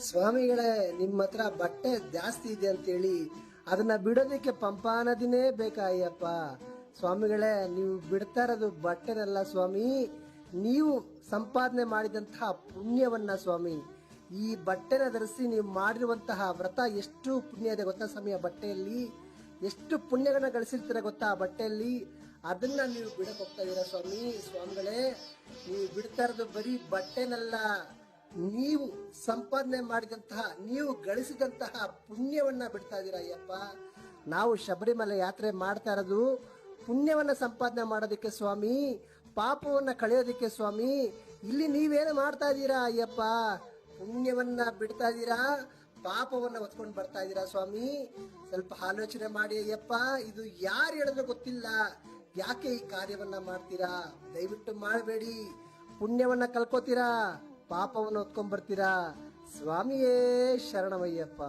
ಸ್ವಾಮಿಗಳೇ, ನಿಮ್ಮ ಹತ್ರ ಬಟ್ಟೆ ಜಾಸ್ತಿ ಇದೆ ಅಂತೇಳಿ ಅದನ್ನ ಬಿಡೋದಕ್ಕೆ ಪಂಪಾ ನದಿನೇ ಬೇಕಾಯ್ಯಪ್ಪ. ಸ್ವಾಮಿಗಳೇ, ನೀವು ಬಿಡ್ತಾ ಇರೋದು ಬಟ್ಟೆನಲ್ಲ ಸ್ವಾಮಿ, ನೀವು ಸಂಪಾದನೆ ಮಾಡಿದಂತಹ ಪುಣ್ಯವನ್ನ ಸ್ವಾಮಿ. ಈ ಬಟ್ಟೆನ ಧರಿಸಿ ನೀವು ಮಾಡಿರುವಂತಹ ವ್ರತ ಎಷ್ಟು ಪುಣ್ಯ ಇದೆ ಗೊತ್ತಾ ಸ್ವಾಮಿ? ಆ ಬಟ್ಟೆಯಲ್ಲಿ ಎಷ್ಟು ಪುಣ್ಯಗಳನ್ನ ಗಳಿಸಿರ್ತೀರ ಗೊತ್ತಾ ಆ ಬಟ್ಟೆಯಲ್ಲಿ? ಅದನ್ನ ನೀವು ಬಿಡಕ್ ಹೋಗ್ತಾ ಇದೀರಾ ಸ್ವಾಮಿ. ಸ್ವಾಮಿಗಳೇ, ನೀವು ಬಿಡ್ತಾ ಇರೋದು ಬರೀ ಬಟ್ಟೆನಲ್ಲ, ನೀವು ಸಂಪಾದನೆ ಮಾಡಿದಂತಹ, ನೀವು ಗಳಿಸಿದಂತಹ ಪುಣ್ಯವನ್ನ ಬಿಡ್ತಾ ಇದೀರಾ ಅಯ್ಯಪ್ಪ. ನಾವು ಶಬರಿಮಲೆ ಯಾತ್ರೆ ಮಾಡ್ತಾ ಇರೋದು ಪುಣ್ಯವನ್ನ ಸಂಪಾದನೆ ಮಾಡೋದಕ್ಕೆ ಸ್ವಾಮಿ, ಪಾಪವನ್ನ ಕಳೆಯೋದಕ್ಕೆ ಸ್ವಾಮಿ. ಇಲ್ಲಿ ನೀವೇನು ಮಾಡ್ತಾ ಇದ್ದೀರಾ ಅಯ್ಯಪ್ಪ? ಪುಣ್ಯವನ್ನ ಬಿಡ್ತಾ ಇದ್ದೀರಾ, ಪಾಪವನ್ನ ಹೊತ್ಕೊಂಡು ಬರ್ತಾ ಇದ್ದೀರಾ ಸ್ವಾಮಿ. ಸ್ವಲ್ಪ ಆಲೋಚನೆ ಮಾಡಿ ಅಯ್ಯಪ್ಪ. ಇದು ಯಾರು ಹೇಳಿದ್ರು ಗೊತ್ತಿಲ್ಲ, ಯಾಕೆ ಈ ಕಾರ್ಯವನ್ನ ಮಾಡ್ತೀರಾ? ದಯವಿಟ್ಟು ಮಾಡಬೇಡಿ. ಪುಣ್ಯವನ್ನ ಕಲ್ಕೋತೀರಾ, ಪಾಪವನ್ನು ಹೊತ್ಕೊಂಡ್ ಬರ್ತೀರಾ. ಸ್ವಾಮಿಯೇ ಶರಣಮಯ್ಯಪ್ಪ.